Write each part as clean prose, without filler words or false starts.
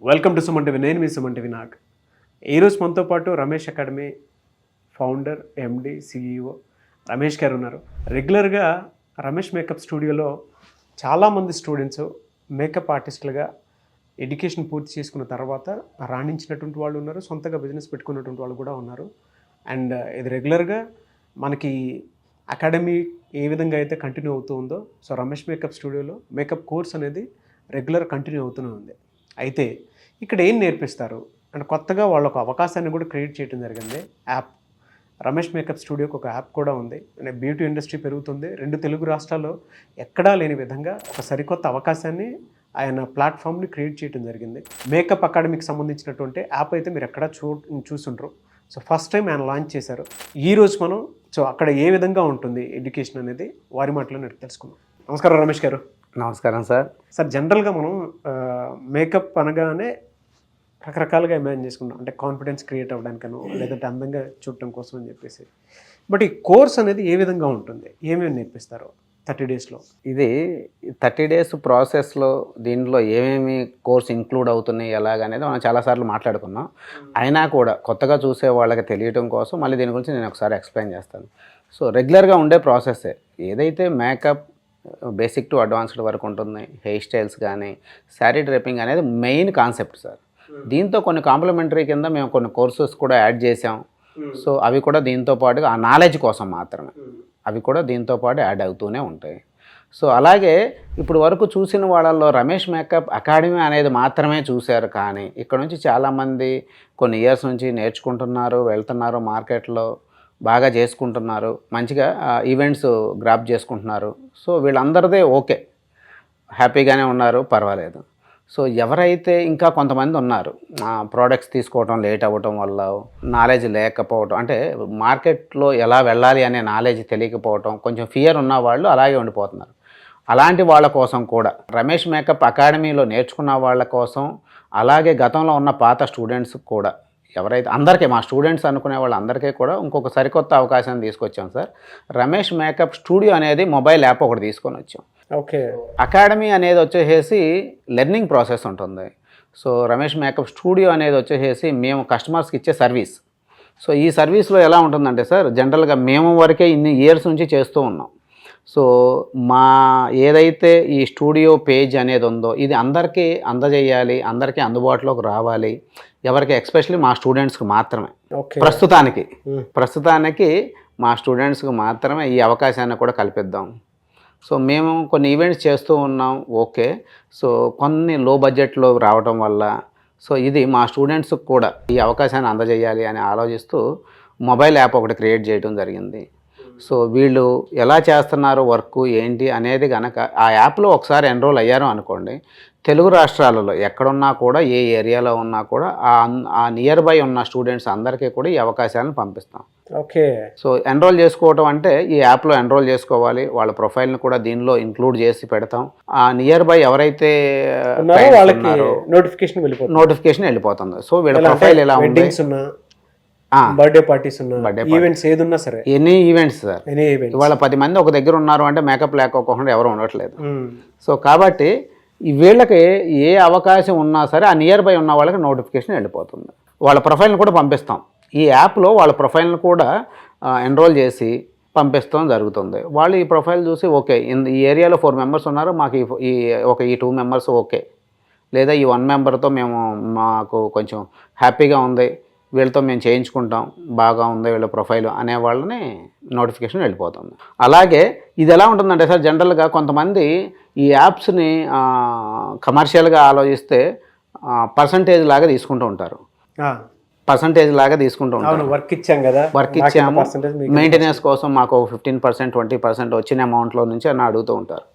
Welcome to Suman TV. నేను మీ Suman TV Nag. ఈరోజు మనతో పాటు రమేష్ అకాడమీ ఫౌండర్, ఎండి, సిఇఓ రమేష్ గారు ఉన్నారు. రెగ్యులర్గా రమేష్ మేకప్ స్టూడియోలో చాలామంది స్టూడెంట్స్ మేకప్ ఆర్టిస్టులుగా ఎడ్యుకేషన్ పూర్తి చేసుకున్న తర్వాత రాణించినటువంటి వాళ్ళు ఉన్నారు, సొంతగా బిజినెస్ పెట్టుకున్నటువంటి వాళ్ళు కూడా ఉన్నారు. అండ్ ఇది రెగ్యులర్గా మనకి అకాడమీ ఏ విధంగా అయితే కంటిన్యూ అవుతూ ఉందో, సో రమేష్ మేకప్ స్టూడియోలో మేకప్ కోర్స్ అనేది రెగ్యులర్ కంటిన్యూ అవుతూనే ఉంది. అయితే ఇక్కడ ఏం నేర్పిస్తారు అంటే కొత్తగా వాళ్ళు ఒక అవకాశాన్ని కూడా క్రియేట్ చేయడం జరిగింది. యాప్ రమేష్ మేకప్ స్టూడియోకి ఒక యాప్ కూడా ఉంది. అంటే బ్యూటీ ఇండస్ట్రీ పెరుగుతుంది. 2 తెలుగు రాష్ట్రాల్లో ఎక్కడా లేని విధంగా ఒక సరికొత్త అవకాశాన్ని ఆయన ప్లాట్ఫామ్ని క్రియేట్ చేయడం జరిగింది. మేకప్ అకాడమీకి సంబంధించినటువంటి యాప్ అయితే మీరు ఎక్కడా చూసుంటారు. సో ఫస్ట్ టైం ఆయన లాంచ్ చేశారు. ఈరోజు మనం అక్కడ ఏ విధంగా ఉంటుంది ఎడ్యుకేషన్ అనేది వారి మాటలో నేను తెలుసుకున్నాం. నమస్కారం రమేష్ గారు. నమస్కారం సార్. జనరల్గా మనం మేకప్ అనగానే రకరకాలుగా ఇమాజిన్ చేసుకుంటాం. అంటే కాన్ఫిడెన్స్ క్రియేట్ అవ్వడానికనో లేదంటే అందంగా చూడటం కోసం అని చెప్పేసి. బట్ ఈ కోర్స్ అనేది ఏ విధంగా ఉంటుంది, ఏమేమి నేర్పిస్తారు 30 డేస్లో? ఇది 30 డేస్ ప్రాసెస్లో దీంట్లో ఏమేమి కోర్స్ ఇంక్లూడ్ అవుతున్నాయి ఎలాగనేది మనం చాలాసార్లు మాట్లాడుకున్నాం. అయినా కూడా కొత్తగా చూసే వాళ్ళకి తెలియటం కోసం మళ్ళీ దీని గురించి నేను ఒకసారి ఎక్స్ప్లెయిన్ చేస్తాను. సో రెగ్యులర్గా ఉండే ప్రాసెస్సే ఏదైతే మేకప్ బేసిక్ టు అడ్వాన్స్డ్ వరకు ఉంటుంది. హెయిర్ స్టైల్స్ కానీ శారీ డ్రేపింగ్ అనేది మెయిన్ కాన్సెప్ట్ సార్. దీంతో కొన్ని కాంప్లిమెంటరీ కింద మేము కొన్ని కోర్సెస్ కూడా యాడ్ చేసాం. సో అవి కూడా దీంతో పాటుగా ఆ నాలెడ్జ్ కోసం మాత్రమే, అవి కూడా దీంతో పాటు యాడ్ అవుతూనే ఉంటాయి. సో అలాగే ఇప్పుడు వరకు చూసిన వాళ్ళల్లో రమేష్ మేకప్ అకాడమీ అనేది మాత్రమే చూశారు. కానీ ఇక్కడ నుంచి చాలామంది కొన్ని ఇయర్స్ నుంచి నేర్చుకుంటున్నారు, వెళ్తున్నారు, మార్కెట్లో బాగా చేసుకుంటున్నారు, మంచిగా ఈవెంట్స్ గ్రాప్ చేసుకుంటున్నారు. సో వీళ్ళందరిదే ఓకే, హ్యాపీగానే ఉన్నారు, పర్వాలేదు. సో ఎవరైతే ఇంకా కొంతమంది ఉన్నారు ప్రోడక్ట్స్ తీసుకోవటం లేట్ అవ్వటం వల్ల, నాలెడ్జ్ లేకపోవటం, అంటే మార్కెట్లో ఎలా వెళ్ళాలి అనే నాలెడ్జ్ తెలియకపోవటం, కొంచెం ఫియర్ ఉన్న వాళ్ళు అలాగే ఉండిపోతున్నారు. అలాంటి వాళ్ళ కోసం కూడా రమేష్ మేకప్ అకాడమీలో నేర్చుకున్న వాళ్ళ కోసం, అలాగే గతంలో ఉన్న పాత స్టూడెంట్స్ కూడా ఎవరైతే అందరికీ మా స్టూడెంట్స్ అనుకునే వాళ్ళందరికీ కూడా ఇంకొక సరికొత్త అవకాశం తీసుకొచ్చాం సార్. రమేష్ మేకప్ స్టూడియో అనేది మొబైల్ యాప్ ఒకటి తీసుకొని వచ్చాం. ఓకే. అకాడమీ అనేది వచ్చేసి లెర్నింగ్ ప్రాసెస్ ఉంటుంది. సో రమేష్ మేకప్ స్టూడియో అనేది వచ్చేసి మేము కస్టమర్స్కి ఇచ్చే సర్వీస్. సో ఈ సర్వీస్లో ఎలా ఉంటుందంటే సార్, జనరల్గా మేము వరకే ఇన్ని ఇయర్స్ నుంచి చేస్తూ ఉన్నాం. సో మా ఏదైతే ఈ స్టూడియో పేజ్ అనేది ఉందో ఇది అందరికీ అందజేయాలి, అందరికీ అందుబాటులోకి రావాలి. ఎవరికి ఎస్పెషల్లీ మా స్టూడెంట్స్కి మాత్రమే, ప్రస్తుతానికి మా స్టూడెంట్స్కి మాత్రమే ఈ అవకాశాన్ని కూడా కల్పిద్దాం. సో మేము కొన్ని ఈవెంట్స్ చేస్తూ ఉన్నాం, ఓకే. సో కొన్ని లో బడ్జెట్లో రావటం వల్ల సో ఇది మా స్టూడెంట్స్కి కూడా ఈ అవకాశాన్ని అందజేయాలి అని ఆలోచిస్తూ మొబైల్ యాప్ ఒకటి క్రియేట్ చేయడం జరిగింది. సో వీళ్ళు ఎలా చేస్తున్నారు వర్క్ ఏంటి అనేది కనుక ఆ యాప్లో ఒకసారి ఎన్రోల్ అయ్యారు అనుకోండి, తెలుగు రాష్ట్రాలలో ఎక్కడున్నా కూడా, ఏ ఏరియాలో ఉన్నా కూడా ఆ నియర్ బై ఉన్న స్టూడెంట్స్ అందరికీ కూడా ఈ అవకాశాలను పంపిస్తాం. ఓకే. సో ఎన్రోల్ చేసుకోవటం అంటే ఈ యాప్లో ఎన్రోల్ చేసుకోవాలి, వాళ్ళ ప్రొఫైల్ని కూడా దీనిలో ఇంక్లూడ్ చేసి పెడతాం. ఆ నియర్ బై ఎవరైతే నోటిఫికేషన్ వెళ్ళిపోతుంది. సో వీళ్ళ ప్రొఫైల్ ఎలా ఉంది, బర్త్డే పార్టీస్ ఈవెంట్స్ ఏదున్నా సరే, ఎనీ ఈవెంట్స్ సార్. ఇవాళ 10 మంది ఒక దగ్గర ఉన్నారు అంటే మేకప్ లేకపోకుండా ఎవరు ఉండట్లేదు. సో కాబట్టి వీళ్ళకి ఏ అవకాశం ఉన్నా సరే ఆ నియర్ బై ఉన్న వాళ్ళకి నోటిఫికేషన్ వెళ్ళిపోతుంది. వాళ్ళ ప్రొఫైల్ని కూడా పంపిస్తాం. ఈ యాప్లో వాళ్ళ ప్రొఫైల్ని కూడా ఎన్రోల్ చేసి పంపిస్తాం జరుగుతుంది. వాళ్ళు ఈ ప్రొఫైల్ చూసి ఓకే, ఈ ఏరియాలో 4 మెంబర్స్ ఉన్నారు, మాకు ఈ 2 మెంబర్స్ ఓకే, లేదా ఈ 1 మెంబర్తో మాకు కొంచెం హ్యాపీగా ఉంది, వీళ్ళతో మేము చేయించుకుంటాం, బాగా ఉంది వీళ్ళ ప్రొఫైల్ అనే వాళ్ళని నోటిఫికేషన్ వెళ్ళిపోతుంది. అలాగే ఇది ఎలా ఉంటుందంటే సార్, జనరల్గా కొంతమంది ఈ యాప్స్ని కమర్షియల్గా ఆలోచిస్తే పర్సంటేజ్ లాగా తీసుకుంటూ ఉంటారు. వర్క్ ఇచ్చాము, మెయింటెనెన్స్ కోసం మాకు 15%, 20% వచ్చిన అమౌంట్లో నుంచి అని అడుగుతూ ఉంటారు.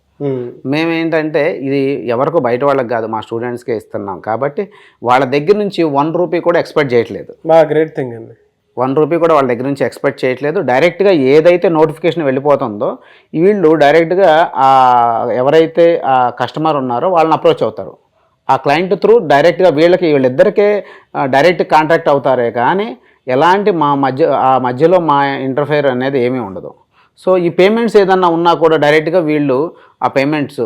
మేమేంటంటే ఇది ఎవరికో బయట వాళ్ళకి కాదు, మా స్టూడెంట్స్కే ఇస్తున్నాం కాబట్టి వాళ్ళ దగ్గర నుంచి 1 రూపీ కూడా ఎక్స్పెక్ట్ చేయట్లేదు. గ్రేట్ థింగ్ అండి. 1 రూపీ కూడా వాళ్ళ దగ్గర నుంచి ఎక్స్పెక్ట్ చేయట్లేదు. డైరెక్ట్గా ఏదైతే నోటిఫికేషన్ వెళ్ళిపోతుందో వీళ్ళు డైరెక్ట్గా ఎవరైతే ఆ కస్టమర్ ఉన్నారో వాళ్ళని అప్రోచ్ అవుతారు. ఆ క్లయింట్ త్రూ డైరెక్ట్గా వీళ్ళిద్దరికే డైరెక్ట్ కాంటాక్ట్ అవుతారే కానీ ఎలాంటి మధ్యలో మా ఇంటర్ఫేర్ అనేది ఏమీ ఉండదు. సో ఈ పేమెంట్స్ ఏదన్నా ఉన్నా కూడా డైరెక్ట్గా వీళ్ళు ఆ పేమెంట్స్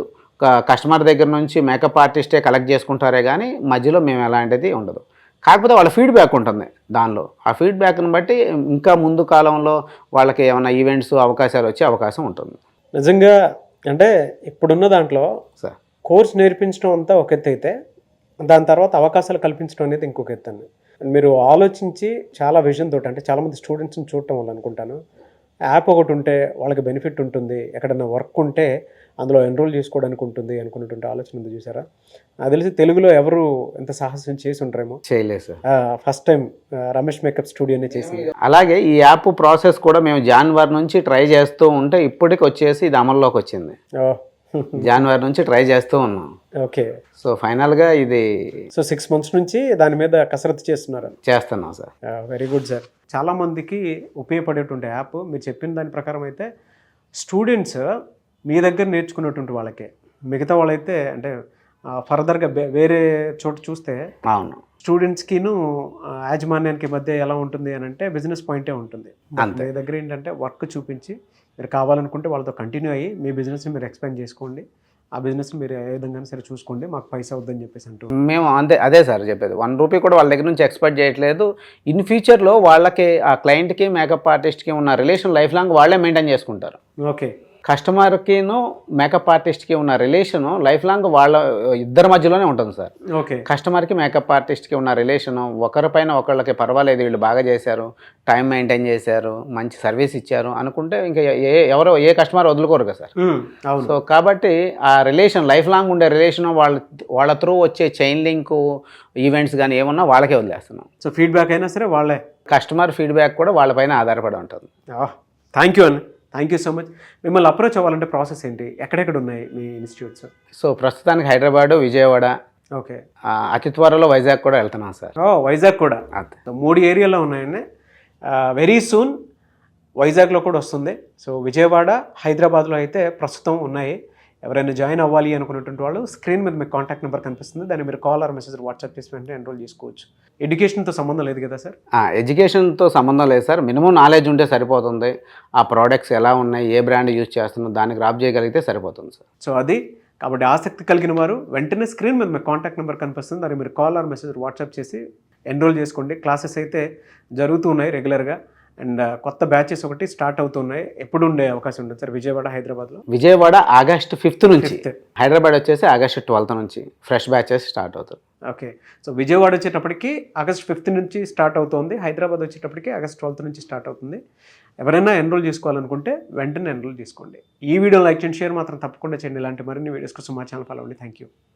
కస్టమర్ దగ్గర నుంచి మేకప్ ఆర్టిస్టే కలెక్ట్ చేసుకుంటారే కానీ మధ్యలో మేము ఎలాంటిది ఉండదు. కాకపోతే వాళ్ళ ఫీడ్బ్యాక్ ఉంటుంది దానిలో. ఆ ఫీడ్బ్యాక్ని బట్టి ఇంకా ముందు కాలంలో వాళ్ళకి ఏమైనా ఈవెంట్స్ అవకాశాలు వచ్చే అవకాశం ఉంటుంది. నిజంగా అంటే ఇప్పుడున్న దాంట్లో సార్ కోర్స్ నేర్పించడం అంతా ఒక ఎత్తు అయితే దాని తర్వాత అవకాశాలు కల్పించడం అనేది ఇంకొక ఎత్తు అండి. మీరు ఆలోచించి చాలా విజన్ తోటి అంటే చాలామంది స్టూడెంట్స్ని చూడటం వల్ల అనుకుంటాను యాప్ ఒకటి ఉంటే వాళ్ళకి బెనిఫిట్ ఉంటుంది, ఎక్కడన్నా వర్క్ ఉంటే అందులో ఎన్రోల్ చేసుకోవడానికి ఉంటుంది అనుకున్నటువంటి ఆలోచన ఉంది చూసారా. నాకు తెలిసి తెలుగులో ఎవరు ఎంత సాహసం చేసి ఉంటారేమో. చేయలేదు sir. First time Ramesh makeup స్టూడియోనే చేసింది. అలాగే ఈ యాప్ ప్రాసెస్ కూడా మేము జనవరి నుంచి ట్రై చేస్తూ ఉంటే ఇప్పటికి వచ్చేసి ఇది అమల్లోకి వచ్చింది. జనవరి నుంచి ట్రై చేస్తూ ఉన్నాం. ఓకే. సో ఫైనల్గా ఇది 6 months నుంచి దాని మీద కసరత్తు చేస్తున్నారు. చేస్తున్నాం సార్. Very good sir. చాలామందికి ఉపయోగపడేటువంటి యాప్ మీరు చెప్పిన దాని ప్రకారం అయితే స్టూడెంట్స్ మీ దగ్గర నేర్చుకున్నటువంటి వాళ్ళకే, మిగతా వాళ్ళైతే అంటే ఫర్దర్గా వేరే చోట చూస్తే అవును స్టూడెంట్స్కిను యాజమాన్యానికి మధ్య ఎలా ఉంటుంది అని అంటే బిజినెస్ పాయింటే ఉంటుంది. అంతే. మీ దగ్గర ఏంటంటే వర్క్ చూపించి మీరు కావాలనుకుంటే వాళ్ళతో కంటిన్యూ అయ్యి మీ బిజినెస్ని మీరు ఎక్స్పాండ్ చేసుకోండి, ఆ బిజినెస్ని మీరు ఏ విధంగా సరే చూసుకోండి, మాకు పైసా వద్దని చెప్పేసి అంటూ మేము అదే సార్ చెప్పేది. 1 రూపీ కూడా వాళ్ళ దగ్గర నుంచి ఎక్స్పెక్ట్ చేయట్లేదు. ఇన్ ఫ్యూచర్లో వాళ్ళకి ఆ క్లయింట్కి మేకప్ ఆర్టిస్ట్కి ఉన్న రిలేషన్ లైఫ్ లాంగ్ వాళ్ళే మెయింటైన్ చేసుకుంటారు. ఓకే. కస్టమర్కిను మేకప్ ఆర్టిస్ట్కి ఉన్న రిలేషను లైఫ్ లాంగ్ వాళ్ళ ఇద్దరి మధ్యలోనే ఉంటుంది సార్. ఓకే. కస్టమర్కి మేకప్ ఆర్టిస్ట్కి ఉన్న రిలేషను ఒకరిపైన ఒకళ్ళకి పర్వాలేదు, వీళ్ళు బాగా చేశారు, టైం మెయింటైన్ చేశారు, మంచి సర్వీస్ ఇచ్చారు అనుకుంటే ఇంకా ఏ కస్టమర్ వదులుకోరు కదా సార్. అవును. సో కాబట్టి ఆ రిలేషన్ లైఫ్ లాంగ్ ఉండే రిలేషన్ వాళ్ళ త్రూ వచ్చే చైన్ లింక్ ఈవెంట్స్ కానీ ఏమన్నా వాళ్ళకే వదిలేస్తున్నాం. సో ఫీడ్బ్యాక్ అయినా సరే వాళ్ళే, కస్టమర్ ఫీడ్బ్యాక్ కూడా వాళ్ళపైన ఆధారపడి ఉంటుంది. థ్యాంక్ యూ అండి, థ్యాంక్ యూ సో మచ్. మిమ్మల్ని అప్రోచ్ అవ్వాలంటే ప్రాసెస్ ఏంటి, ఎక్కడెక్కడ ఉన్నాయి మీ ఇన్స్టిట్యూట్స్? సో ప్రస్తుతానికి హైదరాబాదు, విజయవాడ, ఓకే, అతి త్వరలో వైజాగ్ కూడా వెళ్తున్నాం సార్. వైజాగ్ కూడా 3 ఏరియాలో ఉన్నాయండి. వెరీ సూన్ వైజాగ్లో కూడా వస్తుంది. సో విజయవాడ, హైదరాబాద్లో అయితే ప్రస్తుతం ఉన్నాయి. ఎవరైనా జాయిన్ అవ్వాలి అనుకున్నటువంటి వాళ్ళు స్క్రీన్ మీద మీకు కాంటాక్ట్ నెంబర్ కనిపిస్తుంది, దాన్ని మీరు కాల్ ఆర్ మెసేజ్ వాట్సాప్ చేసి వెంటనే ఎన్రోల్ చేసుకోవచ్చు. ఎడ్యుకేషన్తో సంబంధం లేదు కదా సార్? ఎడ్యుకేషన్తో సంబంధం లేదు సార్, మినిమం నాలెడ్జ్ ఉంటే సరిపోతుంది. ఆ ప్రోడక్ట్స్ ఎలా ఉన్నాయి, ఏ బ్రాండ్ యూజ్ చేస్తున్నాం దానికి గ్రాప్ చేయగలిగితే సరిపోతుంది సార్. సో అది కాబట్టి ఆసక్తి కలిగిన వారు వెంటనే స్క్రీన్ మీద మీకు కాంటాక్ట్ నెంబర్ కనిపిస్తుంది, దాన్ని మీరు కాల్ ఆర్ మెసేజ్ వాట్సాప్ చేసి ఎన్రోల్ చేసుకోండి. క్లాసెస్ అయితే జరుగుతూ ఉన్నాయి రెగ్యులర్గా, అండ్ కొత్త బ్యాచెస్ ఒకటి స్టార్ట్ అవుతున్నాయి. ఎప్పుడు ఉండే అవకాశం ఉంటుంది సార్ విజయవాడ, హైదరాబాద్లో? విజయవాడ ఆగస్ట్ 5th నుంచి, హైదరాబాద్ వచ్చేసి ఆగస్ట్ 12th నుంచి ఫ్రెష్ బ్యాచెస్ స్టార్ట్ అవుతుంది. ఓకే. సో విజయవాడ వచ్చేటప్పటికి ఆగస్ట్ 5th నుంచి స్టార్ట్ అవుతుంది, హైదరాబాద్ వచ్చేటప్పటికి ఆగస్ట్ 12th నుంచి స్టార్ట్ అవుతుంది. ఎవరైనా ఎన్రోల్ చేసుకోవాలనుకుంటే వెంటనే ఎన్రోల్ చేసుకోండి. ఈ వీడియో లైక్ చేయండి, షేర్ మాత్రం తప్పకుండా చేయండి. ఇలాంటి మరిన్ని వీడియోస్ కోసం మా ఛానల్ ఫాలో అవ్వండి. Thank you.